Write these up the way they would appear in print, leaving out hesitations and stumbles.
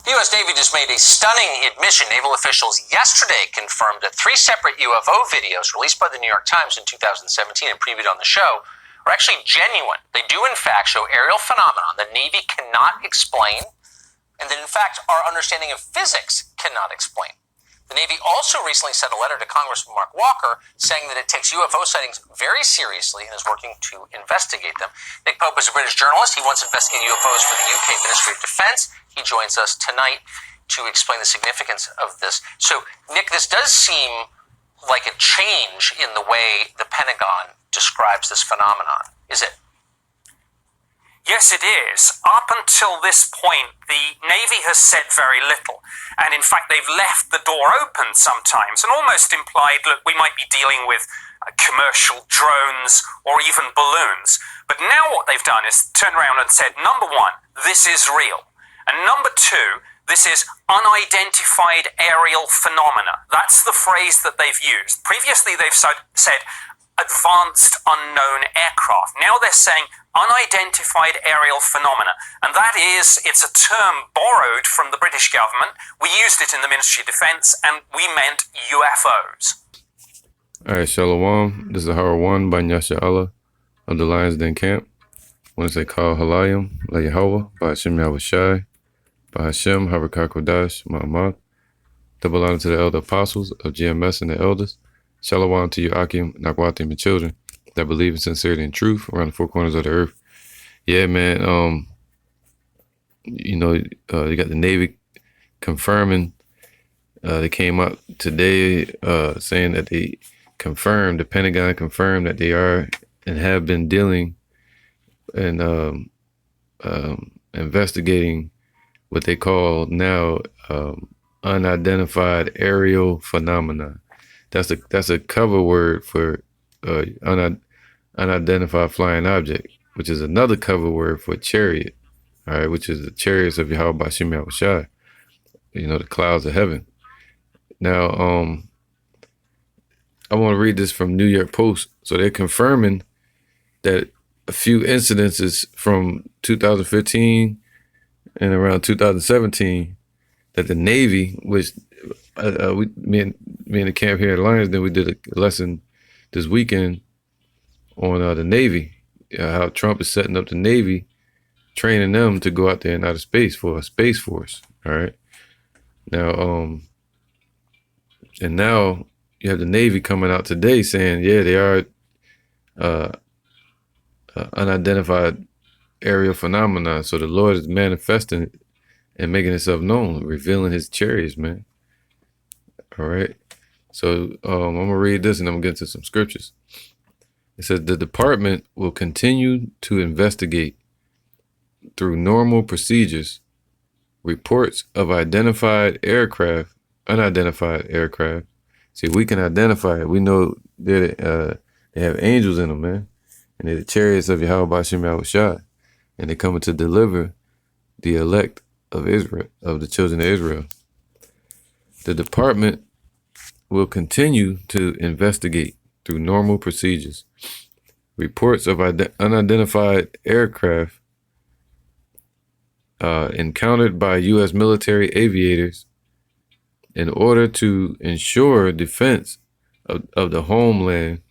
The U.S. Navy just made a stunning admission. Naval officials yesterday confirmed that 3 separate UFO videos released by the New York Times in 2017 and previewed on the show are actually genuine. They do, in fact, show aerial phenomenon the Navy cannot explain, and that, in fact, our understanding of physics cannot explain. The Navy also recently sent a letter to Congressman Mark Walker saying that it takes UFO sightings very seriously and is working to investigate them. Nick Pope is a British journalist. He once investigated UFOs for the UK Ministry of Defense. He joins us tonight to explain the significance of this. So, Nick, this does seem like a change in the way the Pentagon describes this phenomenon. Is it? Yes, it is. Up until this point, the Navy has said very little. And in fact, they've left the door open sometimes and almost implied, look, we might be dealing with commercial drones or even balloons. But now what they've done is turned around and said, number one, this is real. And number two, this is unidentified aerial phenomena. That's the phrase that they've used. Previously, they've said advanced unknown aircraft. Now they're saying unidentified aerial phenomena. And that is, it's a term borrowed from the British government. We used it in the Ministry of Defense, and we meant UFOs. All right, Shalom. This is Hara 1 by Nyasha Allah of the Lions Den Camp. I want to say Kal Halayim, La Yahweh, by Hashem Yahweh Shai, by Hashem, Harakah Kodash, Ma'amad. Double honor to the elder apostles of GMS and the elders. Shalom to you, Akim, Nakwatim, and children that believe in sincerity and truth around the 4 corners of the earth. Yeah, man. You got the Navy confirming. They came out today saying that the Pentagon confirmed that they are and have been dealing and investigating what they call now unidentified aerial phenomena. That's a cover word for unidentified flying object, which is another cover word for chariot, all right, which is the chariots of Yahweh Bashim Yahweh Shai, the clouds of heaven. Now, I want to read this from New York Post. So they're confirming that a few incidences from 2015 and around 2017 that the Navy, which me and the camp here at Lions, then we did a lesson this weekend on the Navy, how Trump is setting up the Navy, training them to go out there in outer space for a space force. All right. Now, and now you have the Navy coming out today saying, yeah, they are unidentified aerial phenomena. So the Lord is manifesting it and making himself known, revealing his chariots, man. All right. So I'm going to read this and I'm going to get into some scriptures. It says, the department will continue to investigate through normal procedures reports of unidentified aircraft. See, we can identify it. We know they have angels in them, man. And they're the chariots of Yahweh Bashim Yahweh Shai. And they're coming to deliver the elect of Israel, of the children of Israel. The department will continue to investigate through normal procedures reports of unidentified aircraft encountered by U.S. military aviators in order to ensure defense of the homeland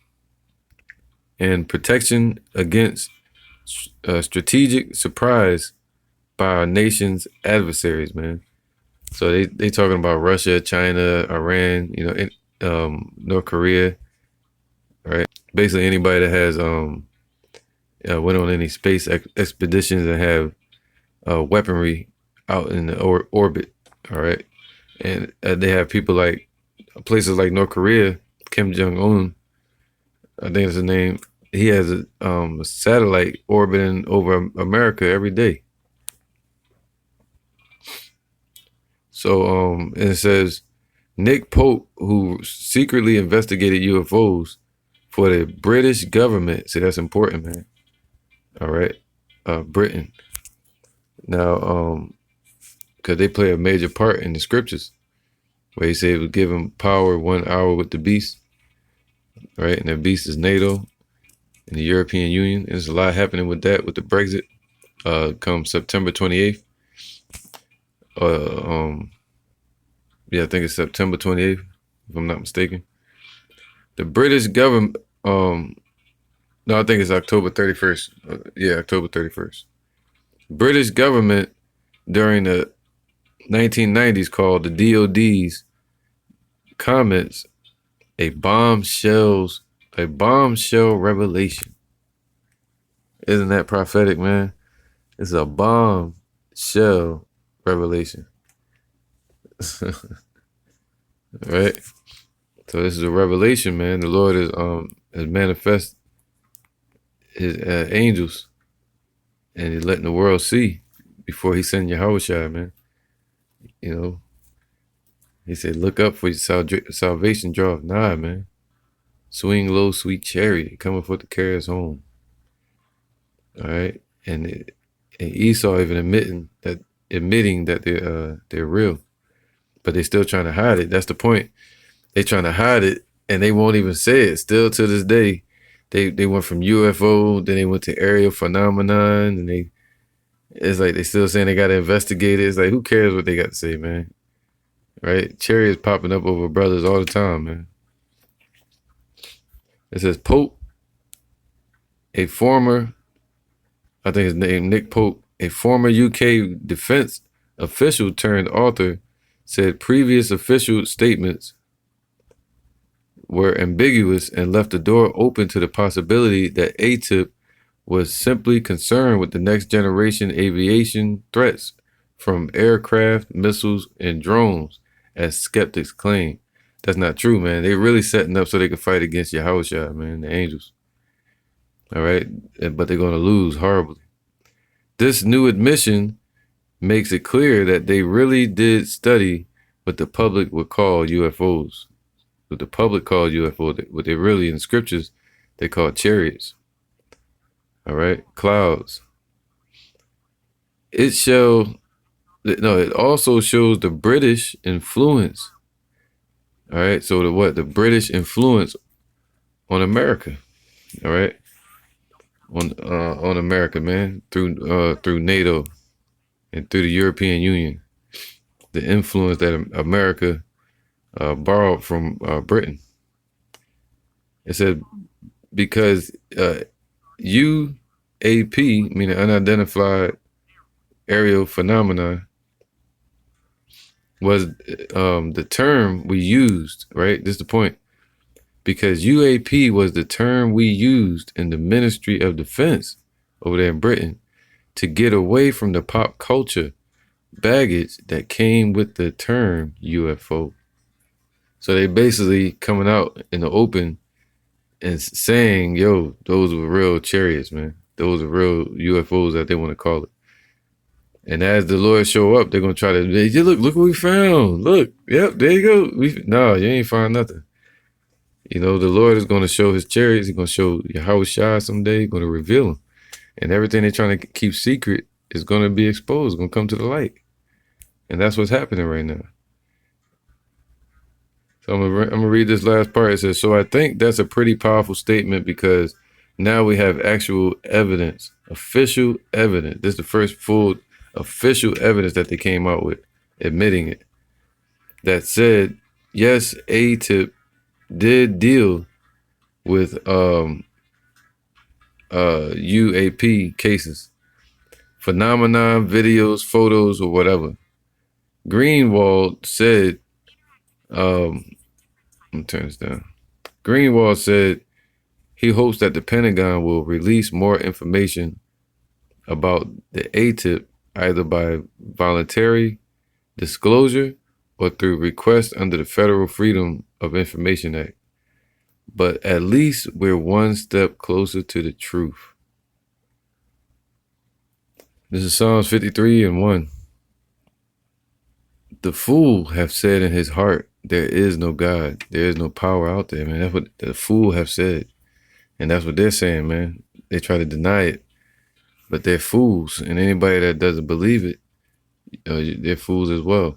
and protection against strategic surprise by our nation's adversaries, man. So they talking about Russia, China, Iran, North Korea, right? Basically anybody that has went on any space expeditions and have weaponry out in the orbit, all right? And they have people like places like North Korea, Kim Jong-un, I think that's his name. He has a satellite orbiting over America every day. So and it says Nick Pope, who secretly investigated UFOs for the British government. See, that's important, man. All right, Britain. Now, because they play a major part in the scriptures, where he said it would give him power 1 hour with the beast, right? And the beast is NATO and the European Union. And there's a lot happening with that, with the Brexit, come September 28th. Yeah, I think it's September 28th, if I'm not mistaken. The British government, no, I think it's October 31st. Yeah, October 31st. British government during the 1990s called the DOD's comments a bombshell revelation. Isn't that prophetic, man? It's a bombshell revelation. Right? So this is a revelation, man. The Lord has manifest his angels, and he's letting the world see before he sent Yahushua, man. You know, he said, look up for your salvation draweth nigh, man. Swing low, sweet chariot, coming for to carry us home. All right. And Esau even admitting that they're real, but they're still trying to hide it. That's the point. They're trying to hide it, and they won't even say it. Still to this day, they went from UFO, then they went to aerial phenomenon, and it's like they still saying they got to investigate it. It's like, who cares what they got to say, man? Right? Chariots popping up over brothers all the time, man. It says Pope, a former, I think his name Nick Pope, a former UK defense official turned author, said previous official statements were ambiguous and left the door open to the possibility that ATIP was simply concerned with the next generation aviation threats from aircraft, missiles, and drones, as skeptics claim. That's not true, man. They really setting up so they can fight against Yahushua, man, the angels. All right? But they're going to lose horribly. This new admission makes it clear that they really did study what the public would call UFOs. What the public called UFOs, what they really in scriptures, they call chariots. All right? Clouds. It also shows the British influence. All right? So the British influence on America. All right? On America, man, through NATO and through the European Union. The influence that America borrowed from Britain. It said because UAP, meaning unidentified aerial phenomenon, was the term we used, right? This is the point. Because UAP was the term we used in the Ministry of Defense over there in Britain to get away from the pop culture baggage that came with the term UFO. So they basically coming out in the open and saying, yo, those were real chariots, man. Those are real UFOs that they want to call it. And as the lawyers show up, they're going to try to, look what we found. Look, yep, there you go. No, you ain't find nothing. You know, the Lord is going to show his chariots. He's going to show Yahushua someday. He's going to reveal them. And everything they're trying to keep secret is going to be exposed, going to come to the light. And that's what's happening right now. So I'm going to read this last part. It says, so I think that's a pretty powerful statement because now we have actual evidence, official evidence. This is the first full official evidence that they came out with, admitting it. That said, yes, ATIP did deal with UAP cases, phenomenon, videos, photos, or whatever. Greenwald said, let me turn this down. Greenwald said he hopes that the Pentagon will release more information about the ATIP either by voluntary disclosure or through request under the Federal Freedom of Information Act. But at least we're one step closer to the truth. This is Psalms 53:1. The fool have said in his heart, there is no God. There is no power out there, man. That's what the fool have said. And that's what they're saying, man. They try to deny it, but they're fools. And anybody that doesn't believe it, they're fools as well.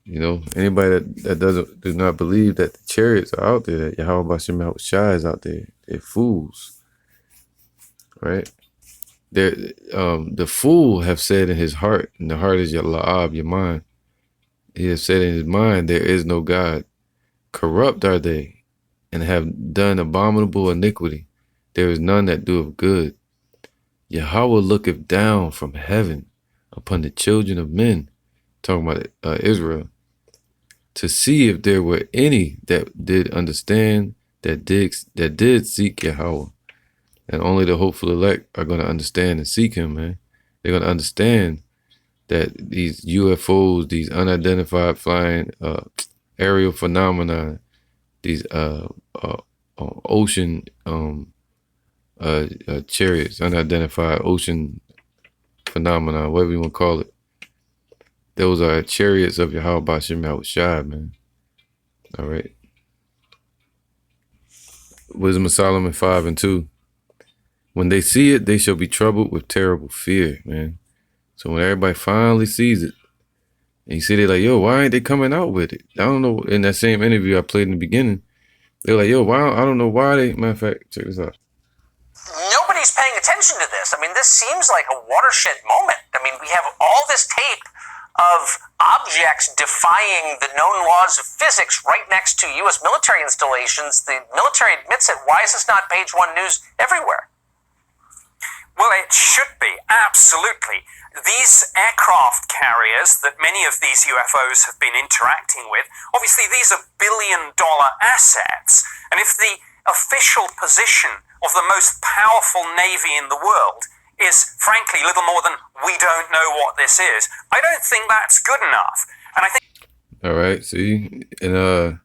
You know, anybody that does not believe that the chariots are out there, that Yahweh Bashem Shai is out there, they're fools. Right? There, the fool have said in his heart, and the heart is your la'ab, your mind. He has said in his mind, there is no God. Corrupt are they, and have done abominable iniquity. There is none that doeth good. Yahweh looketh down from heaven upon the children of men, talking about Israel, to see if there were any that did understand, that did seek Yahweh. And only the hopeful elect are going to understand and seek him, man. They're going to understand that these UFOs, these unidentified flying aerial phenomena, these ocean chariots, unidentified ocean phenomena, whatever you want to call it. Those are chariots of Yahweh Bashim Yahushai, man. All right. Wisdom of Solomon 5:2. When they see it, they shall be troubled with terrible fear, man. So when everybody finally sees it, and you see they're like, yo, why ain't they coming out with it? I don't know. In that same interview I played in the beginning, they're like, yo, why? I don't know why they. Matter of fact, check this out. Nobody's paying attention to this. I mean, this seems like a watershed moment. I mean, we have all this tape of objects defying the known laws of physics right next to U.S. military installations. The military admits it. Why is this not page one news everywhere? Well, it should be, absolutely. These aircraft carriers that many of these UFOs have been interacting with, obviously these are billion-dollar assets. And if the official position of the most powerful navy in the world is, frankly, little more than, we don't know what this is, I don't think that's good enough. And I think... All right, see? And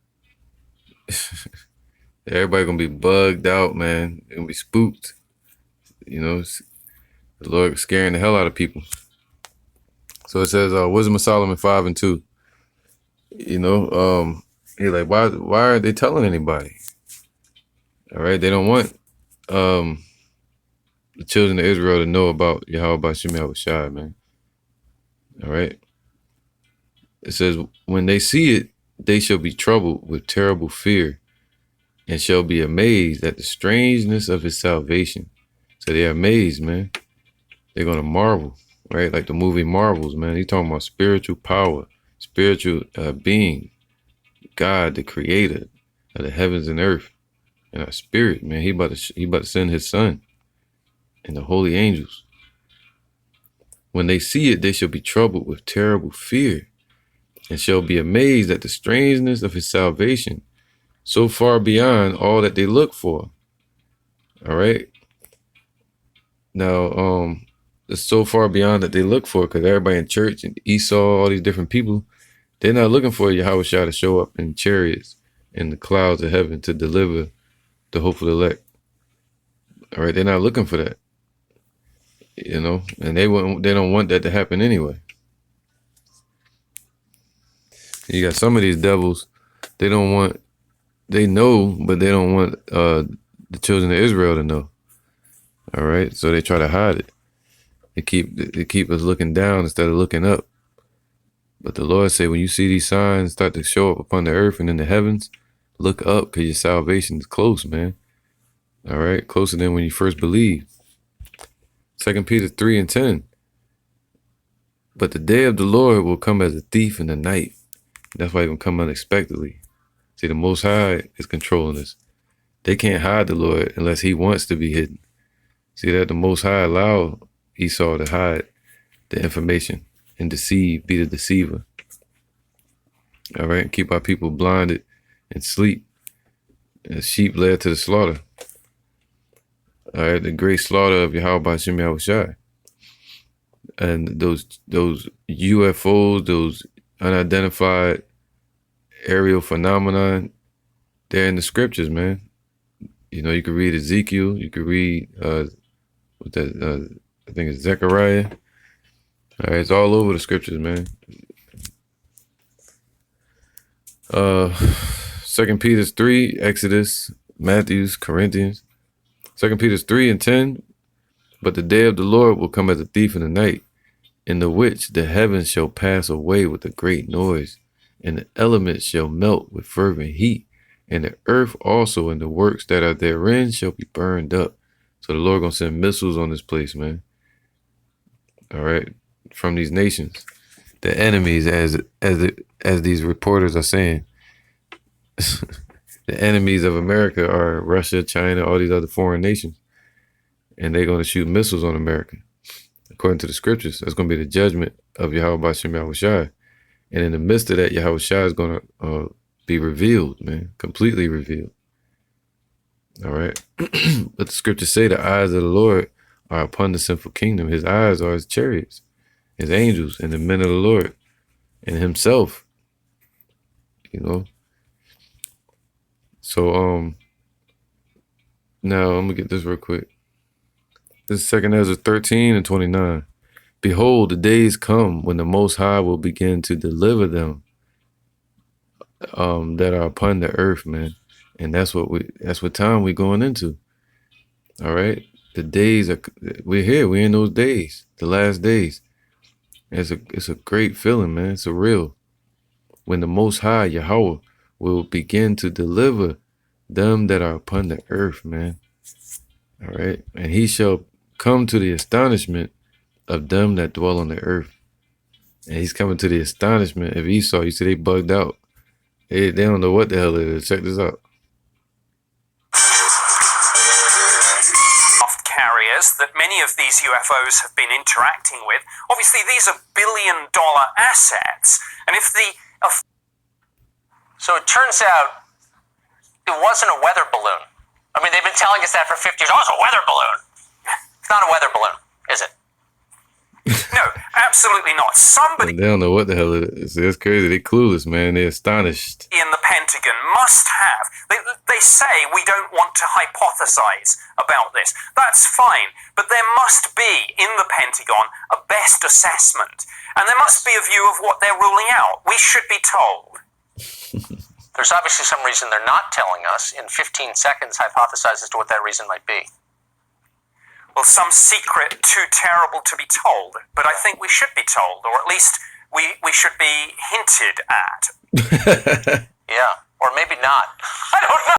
everybody gonna be bugged out, man. They're gonna be spooked. You know, the Lord scaring the hell out of people. So it says, Wisdom of Solomon 5:2. You know, he's like, why aren't they telling anybody? All right, they don't want the children of Israel to know about Yahweh Bashim Yahushai, man. All right. It says, when they see it, they shall be troubled with terrible fear, and shall be amazed at the strangeness of his salvation. So they're amazed, man. They're going to marvel, right? Like the movie Marvels, man. He's talking about spiritual power, spiritual being, God, the creator of the heavens and earth, and our spirit, man. He about to send his son and the holy angels. When they see it, they shall be troubled with terrible fear, and shall be amazed at the strangeness of his salvation, so far beyond all that they look for. All right. Now, it's so far beyond that they look for, because everybody in church and Esau, all these different people, they're not looking for Yahweh Shah to show up in chariots in the clouds of heaven to deliver the hopeful elect. All right, they're not looking for that, you know, and they don't want that to happen anyway. You got some of these devils, they know, but they don't want the children of Israel to know. All right, so they try to hide it. They keep us looking down instead of looking up. But the Lord said, when you see these signs start to show up upon the earth and in the heavens, look up, because your salvation is close, man. All right, closer than when you first believed. 2 Peter 3:10. But the day of the Lord will come as a thief in the night. That's why it will come unexpectedly. See, the Most High is controlling us. They can't hide the Lord unless he wants to be hidden. See that? The Most High allowed Esau to hide the information and deceive, be the deceiver. All right, keep our people blinded and sleep, as sheep led to the slaughter. All right, the great slaughter of Yahweh Bashim Yahushai. And those UFOs, those unidentified aerial phenomenon, they're in the scriptures, man. You know, you could read Ezekiel, you could read I think it's Zechariah. All right, it's all over the scriptures, man. 2 Peter 3, Exodus, Matthews, Corinthians. 2 Peter 3:10. But the day of the Lord will come as a thief in the night, in the which the heavens shall pass away with a great noise, and the elements shall melt with fervent heat, and the earth also and the works that are therein shall be burned up. So the Lord gonna send missiles on this place, man. all right, from these nations, the enemies, as these reporters are saying. The enemies of America are Russia, China, all these other foreign nations, and they're going to shoot missiles on America. According to the scriptures, that's going to be the judgment of Yahweh Bashem Yahushai. And in the midst of that, Yahushai is going to be revealed, man, completely revealed. All right. But the scriptures say the eyes of the Lord are upon the sinful kingdom. His eyes are his chariots, his angels, and the men of the Lord, and himself. You know. So now I'm gonna get this real quick. This is 2 Ezra 13 and 29. Behold, the days come when the Most High will begin to deliver them that are upon the earth, man. And that's what time we're going into. All right. The days we're here. We're in those days, the last days. It's a great feeling, man. It's a real. When the Most High, Yahweh, will begin to deliver them that are upon the earth, man. All right. And he shall come to the astonishment of them that dwell on the earth. And he's coming to the astonishment of Esau. You see, they bugged out. They don't know what the hell it is. Check this out. Carriers that many of these UFOs have been interacting with. Obviously, these are billion-dollar assets. And if the... So it turns out it wasn't a weather balloon. I mean, they've been telling us that for 50 years. Oh, it's a weather balloon. It's not a weather balloon, is it? No, absolutely not. Somebody They don't know what the hell it is. That's crazy. They clueless, man. They're astonished. in the Pentagon must have. They say we don't want to hypothesize about this. That's fine. But there must be, in the Pentagon, a best assessment. And there must be a view of what they're ruling out. We should be told. There's obviously some reason they're not telling us. In 15 seconds, hypothesize as to what that reason might be. Well, some secret too terrible to be told, but I think we should be told, or at least we should be hinted at. Yeah, or maybe not. I don't know.